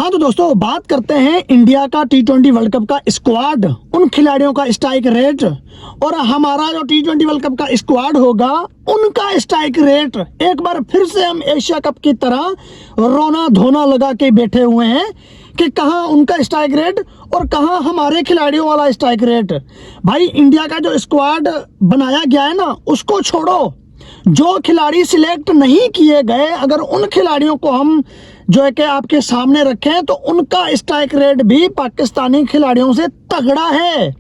हाँ तो दोस्तों बात करते हैं इंडिया का T20 वर्ल्ड कप का स्क्वाड, उन खिलाड़ियों का स्ट्राइक रेट और हमारा जो T20 वर्ल्ड कप का स्क्वाड होगा उनका स्ट्राइक रेट। एक बार फिर से हम एशिया कप की तरह रोना धोना लगा के बैठे हुए हैं कि कहाँ उनका स्ट्राइक रेट और कहाँ हमारे खिलाड़ियों वाला स्ट्राइक रेट। भाई इंडिया का जो स्क्वाड बनाया गया है ना उसको छोड़ो, जो खिलाड़ी सिलेक्ट नहीं किए गए अगर उन खिलाड़ियों को हम जो है कि आपके सामने रखें तो उनका स्ट्राइक रेट भी पाकिस्तानी खिलाड़ियों से तगड़ा है।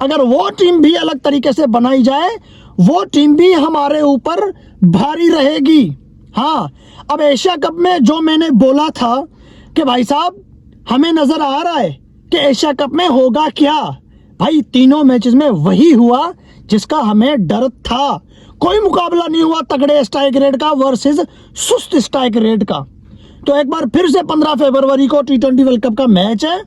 अगर वो टीम भी अलग तरीके से बनाई जाए वो टीम भी हमारे ऊपर भारी रहेगी। हाँ, अब एशिया कप में जो मैंने बोला था कि भाई साहब हमें नजर आ रहा है कि एशिया कप में होगा क्या, भाई तीनों मैचेस में वही हुआ जिसका हमें डर था। कोई मुकाबला नहीं हुआ तगड़े स्ट्राइक रेट का वर्सेस सुस्त स्ट्राइक रेट का। तो एक बार फिर से 15 फरवरी को T20 वर्ल्ड कप का मैच है,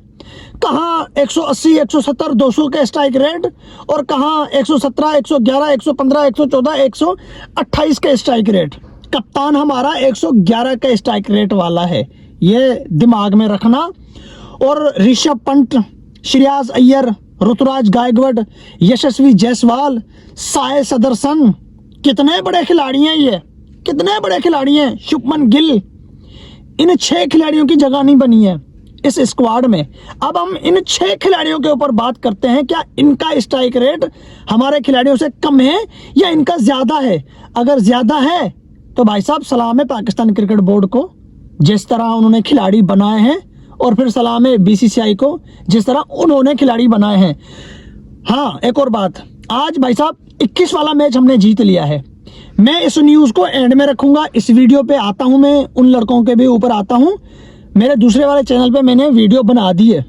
कहाँ 180, 170, 200 के स्ट्राइक रेट और कहाँ 117, 111, 115, 114, 128 के स्ट्राइक रेट। कप्तान हमारा 111 के स्ट्राइक रेट वाला है, ये दिमाग में रखना। और ऋषभ पंत, श्रेयस अय्यर, ऋतुराज गायकवाड़, यशस्वी जायसवाल, साय सदरसन, कितने बड़े खिलाड़ी हैं ये, कितने बड़े खिलाड़ी हैं। शुभमन गिल, इन 6 खिलाड़ियों की जगह नहीं बनी है इस स्क्वाड में। अब हम इन 6 खिलाड़ियों के ऊपर बात करते हैं, क्या इनका स्ट्राइक रेट हमारे खिलाड़ियों से कम है या इनका ज्यादा है। अगर ज्यादा है तो भाई साहब सलाम है पाकिस्तान क्रिकेट बोर्ड को, जिस तरह उन्होंने खिलाड़ी बनाए हैं, और फिर सलाम है BCCI को जिस तरह उन्होंने खिलाड़ी बनाए हैं। हाँ, एक और बात, आज भाई साहब 21 वाला मैच हमने जीत लिया है। मैं इस न्यूज को एंड में रखूंगा, इस वीडियो पे आता हूं, मैं उन लड़कों के भी ऊपर आता हूं। मेरे दूसरे वाले चैनल पे मैंने वीडियो बना दी है,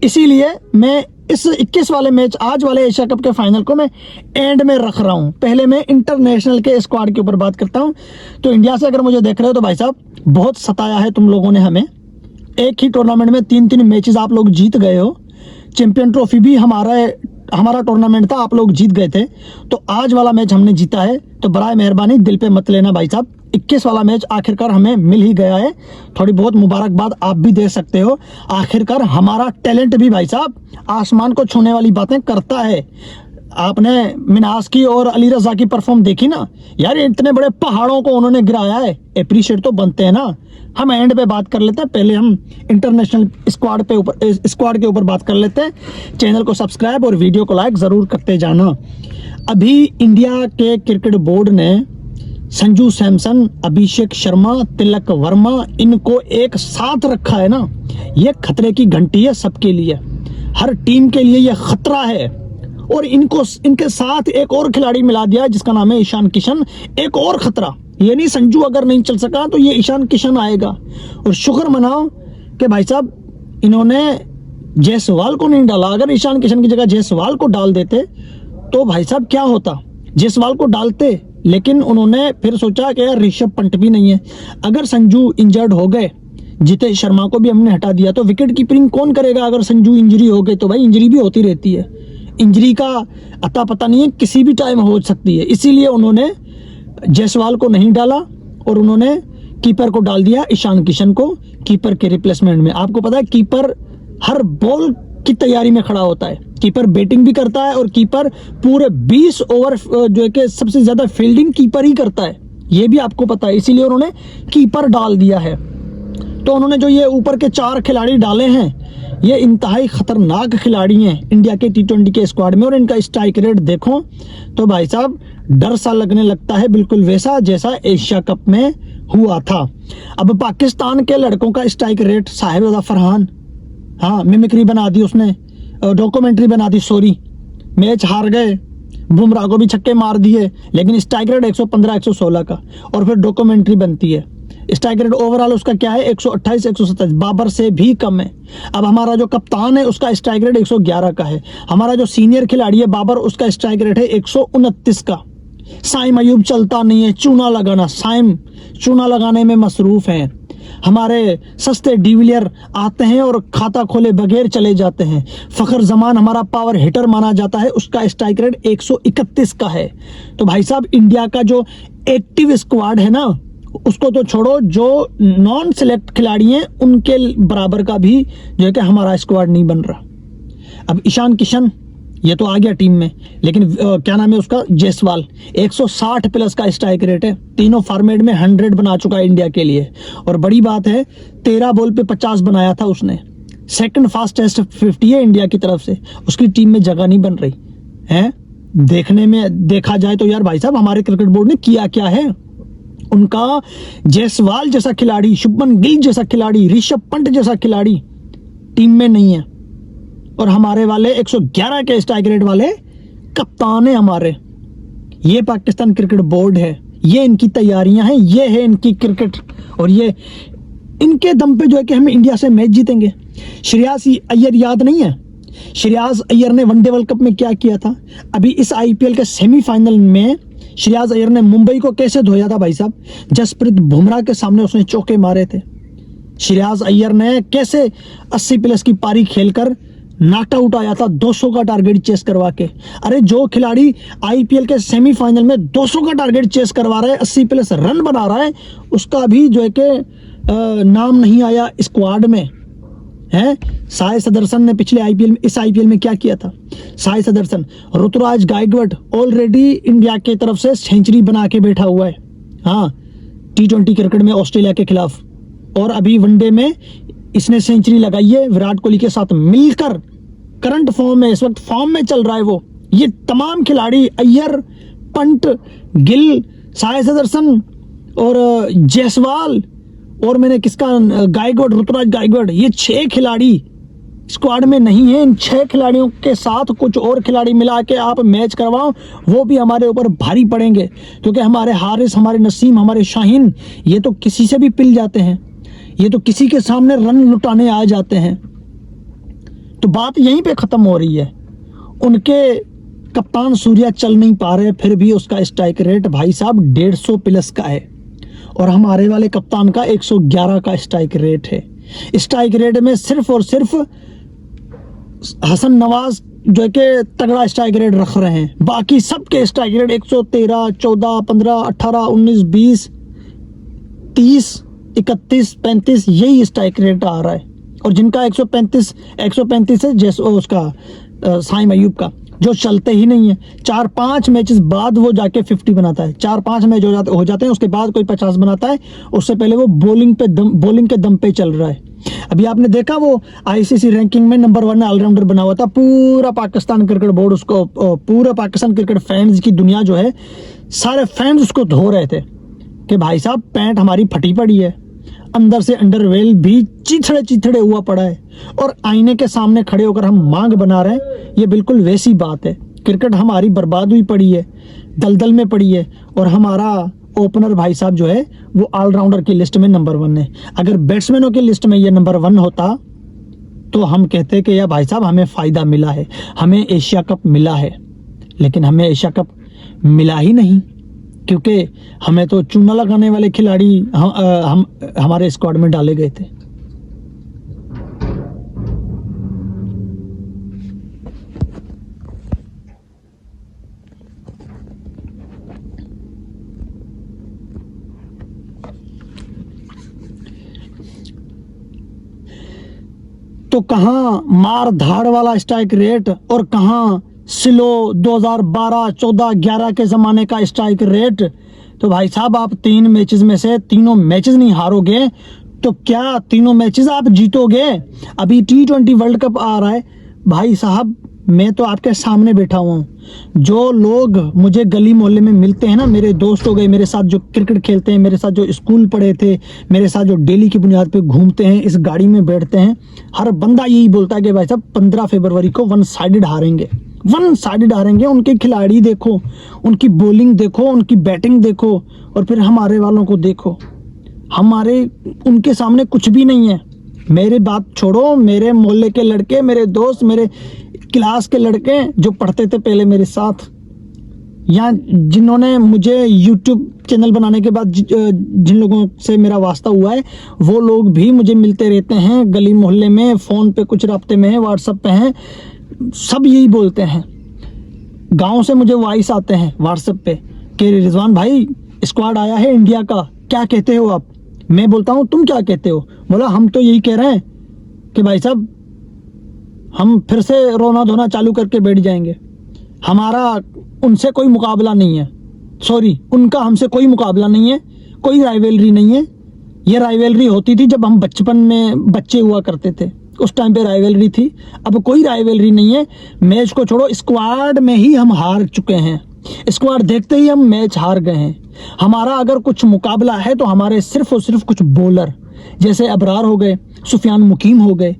इसीलिए मैं इस 21 वाले मैच, आज वाले एशिया कप के फाइनल को मैं एंड में रख रहा हूं। पहले मैं इंटरनेशनल के स्क्वाड के ऊपर बात करता हूं। तो इंडिया से अगर मुझे देख रहे हो तो भाई साहब बहुत सताया है तुम लोगों ने हमें। एक ही टूर्नामेंट में 3-3 मैचेस आप लोग जीत गए हो। चैंपियन ट्रॉफी भी हमारा टूर्नामेंट था, आप लोग जीत गए थे। तो आज वाला मैच हमने जीता है, तो बराए मेहरबानी दिल पे मत लेना भाई साहब। 21 वाला मैच आखिरकार हमें मिल ही गया है, थोड़ी बहुत मुबारकबाद आप भी दे सकते हो। आखिरकार हमारा टैलेंट भी भाई साहब आसमान को छूने वाली बातें करता है। आपने मिनास की और अली रजा की परफॉर्म देखी ना यार, इतने बड़े पहाड़ों को उन्होंने गिराया है, एप्रिशिएट तो बनते हैं ना। हम एंड पे बात कर लेते हैं, पहले हम इंटरनेशनल स्क्वाड के ऊपर बात कर लेते हैं। चैनल को सब्सक्राइब और वीडियो को लाइक जरूर करते जाना। अभी इंडिया के क्रिकेट बोर्ड ने संजू सैमसन, अभिषेक शर्मा, तिलक वर्मा, इनको एक साथ रखा है ना, ये खतरे की घंटी है सबके लिए, हर टीम के लिए ये खतरा है। और इनके साथ एक और खिलाड़ी मिला दिया जिसका नाम है ईशान किशन, एक और खतरा। ये नहीं संजू अगर नहीं चल सका तो ये ईशान किशन आएगा। और शुक्र मनाओ कि भाई साहब इन्होंने जायसवाल को नहीं डाला। अगर ईशान किशन की जगह जायसवाल को डाल देते तो भाई साहब क्या होता, जायसवाल को डालते, लेकिन उन्होंने फिर सोचा कि यार ऋषभ पंत भी नहीं है। अगर संजू इंजर्ड हो गए, जितेश शर्मा को भी हमने हटा दिया, तो विकेट कीपिंग कौन करेगा। अगर संजू इंजरी हो गए तो भाई इंजरी भी होती रहती है, इंजरी का अता पता नहीं है, किसी भी टाइम हो सकती है। इसीलिए उन्होंने जायसवाल को नहीं डाला और उन्होंने कीपर को डाल दिया, ईशान किशन को कीपर के रिप्लेसमेंट में। आपको पता है कीपर हर बॉल की तैयारी में खड़ा होता है, कीपर बैटिंग भी करता है और कीपर पूरे 20 ओवर जो है कि सबसे ज्यादा फील्डिंग कीपर ही करता है, ये भी आपको पता है। इसीलिए उन्होंने कीपर डाल दिया है। तो उन्होंने जो ये ऊपर के 4 खिलाड़ी डाले हैं ये इंतहाई खतरनाक खिलाड़ी हैं इंडिया के T20 के स्क्वाड में। और इनका स्ट्राइक रेट देखो तो भाई साहब डर सा लगने लगता है, बिल्कुल वैसा जैसा एशिया कप में हुआ था। अब पाकिस्तान के लड़कों का स्ट्राइक रेट, साहिब फरहान, हाँ मिमिक्री बना दी उसने, डॉक्यूमेंट्री बना दी, सॉरी मैच हार गए, बुमराह को भी छक्के मार दिए, लेकिन स्ट्राइक रेट 115, 116 का, और फिर डॉक्यूमेंट्री बनती है। स्ट्राइक रेट ओवरऑल उसका क्या है, 128, 127, बाबर से भी कम है। अब हमारा जो कप्तान है उसका स्ट्राइक रेट 111 का है। हमारा जो सीनियर खिलाड़ी है बाबर, उसका स्ट्राइक रेट है 129 का। साइम अयूब चलता नहीं है, चूना लगाना, साइम चूना लगाने में मसरूफ है। हमारे सस्ते डिविलियर आते हैं और खाता खोले बगैर चले जाते हैं। फखर जमान हमारा पावर हिटर माना जाता है, उसका स्ट्राइक रेट 131 का है। तो भाई साहब इंडिया का जो एक्टिव स्क्वाड है ना उसको तो छोड़ो, जो नॉन सिलेक्ट खिलाड़ी हैं उनके बराबर का भी जो है कि हमारा स्क्वाड नहीं बन रहा। अब ईशान किशन ये तो आ गया टीम में, लेकिन क्या नाम है उसका, जायसवाल, 160 प्लस का स्ट्राइक रेट है, तीनों फॉर्मेट में 100 बना चुका है इंडिया के लिए। और बड़ी बात है 13 बॉल पे 50 बनाया था उसने, सेकंड फास्टेस्ट 50 है इंडिया की तरफ से। उसकी टीम में जगह नहीं बन रही है। देखने में देखा जाए तो यार भाई साहब हमारे क्रिकेट बोर्ड ने किया क्या है। उनका जायसवाल जैसा खिलाड़ी, शुभमन गिल जैसा खिलाड़ी, ऋषभ पंत जैसा खिलाड़ी टीम में नहीं है। और हमारे वाले 111 के स्ट्राइक रेट वाले कप्तान है हमारे। ये पाकिस्तान क्रिकेट बोर्ड है, ये इनकी तैयारियां हैं, ये है इनकी क्रिकेट, और ये इनके दम पे जो है कि हम इंडिया से मैच जीतेंगे। श्रेयस अय्यर याद नहीं है? श्रेयस अय्यर ने वनडे वर्ल्ड कप में क्या किया था? अभी इस आईपीएल के सेमीफाइनल में श्रेयस अय्यर ने मुंबई को कैसे धोया था भाई साहब? जसप्रीत बुमराह के सामने उसने चौके मारे थे। श्रेयस अय्यर ने कैसे 80 प्लस की पारी खेलकर नॉट आउट आया था 200 का टारगेट चेस करवा के। अरे जो खिलाड़ी आईपीएल के सेमीफाइनल में 200 का टारगेट चेस करवा रहा है, 80 प्लस रन बना रहा है, उसका भी जो है कि नाम नहीं आया स्क्वाड में है। साई सदरसन ने पिछले आईपीएल में, इस आईपीएल में क्या किया था? साई सदरसन, ऋतुराज गायकवाड़ ऑलरेडी इंडिया की तरफ से सेंचुरी बना के बैठा हुआ है। हाँ, T20 क्रिकेट में ऑस्ट्रेलिया के खिलाफ, और अभी वनडे में इसने सेंचुरी लगाई है विराट कोहली के साथ मिलकर। करंट फॉर्म में, इस वक्त फॉर्म में चल रहा है वो। ये तमाम खिलाड़ी, अय्यर, पंत, गिल, साई सदरसन और जायसवाल, और मैंने किसका, गायकवाड़, ऋतुराज गायकवाड़, ये 6 खिलाड़ी स्क्वाड में नहीं है। इन 6 खिलाड़ियों के साथ कुछ और खिलाड़ी मिला के आप मैच करवाओ, वो भी हमारे ऊपर भारी पड़ेंगे, क्योंकि हमारे हारिस, हमारे नसीम, हमारे शाहीन, ये तो किसी से भी पिल जाते हैं, ये तो किसी के सामने रन लुटाने आ जाते हैं। तो बात यहीं पे खत्म हो रही है। उनके कप्तान सूर्या चल नहीं पा रहे, फिर भी उसका स्ट्राइक रेट भाई साहब 150 प्लस का है, और हमारे वाले कप्तान का 111 का स्ट्राइक रेट है। स्ट्राइक रेट में सिर्फ और सिर्फ हसन नवाज जो है कि तगड़ा स्ट्राइक रेट रख रहे हैं, बाकी सबके स्ट्राइक रेट 113, 14, 15, 18, 19, 20, 30, 31, 35 यही स्ट्राइक रेट आ रहा है। और जिनका 135 है, जैसे उसका साइम अयूब का, जो चलते ही नहीं है। 4-5 मैचेस बाद वो जाके 50 बनाता है, 4-5 मैच हो जाते हैं, उसके बाद कोई 50 बनाता है। उससे पहले वो बॉलिंग के दम पे चल रहा है। अभी आपने देखा वो आईसीसी रैंकिंग में नंबर 1 ऑलराउंडर बना हुआ था। पूरा पाकिस्तान क्रिकेट बोर्ड उसको, पूरा पाकिस्तान क्रिकेट फैंस की दुनिया जो है, सारे फैंस उसको धो रहे थे कि भाई साहब पैंट हमारी फटी पड़ी है, अंदर से अंडरवेल भी चिथड़े हुआ पड़ा है, और आईने के सामने खड़े होकर हम मांग बना रहे हैं। ये बिल्कुल वैसी बात है। क्रिकेट हमारी बर्बाद हुई पड़ी है, दलदल में पड़ी है, और हमारा ओपनर भाई साहब जो है वो ऑलराउंडर की लिस्ट में नंबर 1 है। अगर बैट्समैनों की लिस्ट में ये नंबर 1 होता तो हम कहते कि यार भाई साहब हमें फ़ायदा मिला है, हमें एशिया कप मिला है। लेकिन हमें एशिया कप मिला ही नहीं, क्योंकि हमें तो चूना लगाने वाले खिलाड़ी हम हमारे स्क्वाड में डाले गए थे। तो कहाँ मार धाड़ वाला स्ट्राइक रेट, और कहाँ स्लो 2012, 14, 11 के ज़माने का स्ट्राइक रेट। तो भाई साहब आप 3 मैचेस में से तीनों मैचेस नहीं हारोगे तो क्या तीनों मैचेस आप जीतोगे? अभी T20 वर्ल्ड कप आ रहा है भाई साहब, मैं तो आपके सामने बैठा हुआ हूँ। जो लोग मुझे गली मोहल्ले में मिलते हैं ना, मेरे दोस्त हो गए, मेरे साथ जो क्रिकेट खेलते हैं, मेरे साथ जो स्कूल पढ़े थे, मेरे साथ जो डेली की बुनियाद पे घूमते हैं, इस गाड़ी में बैठते हैं, हर बंदा यही बोलता है कि भाई साहब 15 फरवरी को वन साइडेड हारेंगे। उनके खिलाड़ी देखो, उनकी बॉलिंग देखो, उनकी बैटिंग देखो, और फिर हमारे वालों को देखो, हमारे उनके सामने कुछ भी नहीं है। मेरी बात छोड़ो, मेरे मोहल्ले के लड़के, मेरे दोस्त, मेरे क्लास के लड़के जो पढ़ते थे पहले मेरे साथ, या जिन्होंने मुझे यूट्यूब चैनल बनाने के बाद जिन लोगों से मेरा वास्ता हुआ है, वो लोग भी मुझे मिलते रहते हैं गली मोहल्ले में, फ़ोन पे कुछ राब्ते में है, व्हाट्सएप पे हैं, सब यही बोलते हैं। गांव से मुझे वॉइस आते हैं व्हाट्सएप पे कि रिजवान भाई स्क्वाड आया है इंडिया का, क्या कहते हो आप? मैं बोलता हूँ तुम क्या कहते हो? बोला हम तो यही कह रहे हैं कि भाई साहब हम फिर से रोना धोना चालू करके बैठ जाएंगे, हमारा उनसे कोई मुकाबला नहीं है, सॉरी उनका हमसे कोई मुकाबला नहीं है, कोई राइवलरी नहीं है। ये राइवलरी होती थी जब हम बचपन में बच्चे हुआ करते थे, उस टाइम पे राइवलरी थी, अब कोई राइवलरी नहीं है। मैच को छोड़ो, स्क्वाड में ही हम हार चुके हैं, स्क्वाड देखते ही हम मैच हार गए हैं। हमारा अगर कुछ मुकाबला है तो हमारे सिर्फ और सिर्फ कुछ बॉलर, जैसे अबरार हो गए, सुफियान मुकीम हो गए,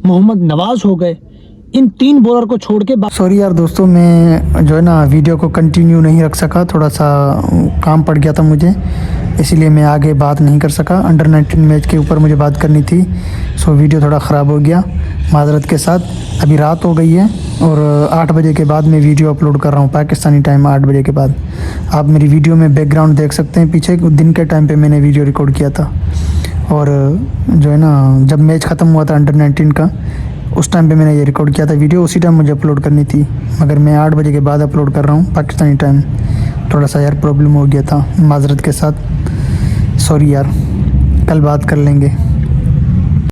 मोहम्मद नवाज हो गए, इन 3 बॉलर को छोड़ के। सॉरी यार दोस्तों, मैं जो है ना वीडियो को कंटिन्यू नहीं रख सका, थोड़ा सा काम पड़ गया था मुझे, इसीलिए मैं आगे बात नहीं कर सका। अंडर 19 मैच के ऊपर मुझे बात करनी थी, सो वीडियो थोड़ा ख़राब हो गया, माजरत के साथ। अभी रात हो गई है और 8 बजे के बाद मैं वीडियो अपलोड कर रहा हूँ, पाकिस्तानी टाइम 8 बजे के बाद। आप मेरी वीडियो में बैकग्राउंड देख सकते हैं, पीछे दिन के टाइम पर मैंने वीडियो रिकॉर्ड किया था। और जो है ना जब मैच ख़त्म हुआ था अंडर 19 का, उस टाइम पे मैंने ये रिकॉर्ड किया था वीडियो, उसी टाइम मुझे अपलोड करनी थी, मगर मैं 8 बजे के बाद अपलोड कर रहा हूँ पाकिस्तानी टाइम। थोड़ा सा यार प्रॉब्लम हो गया था, माजरत के साथ, सॉरी यार, कल बात कर लेंगे।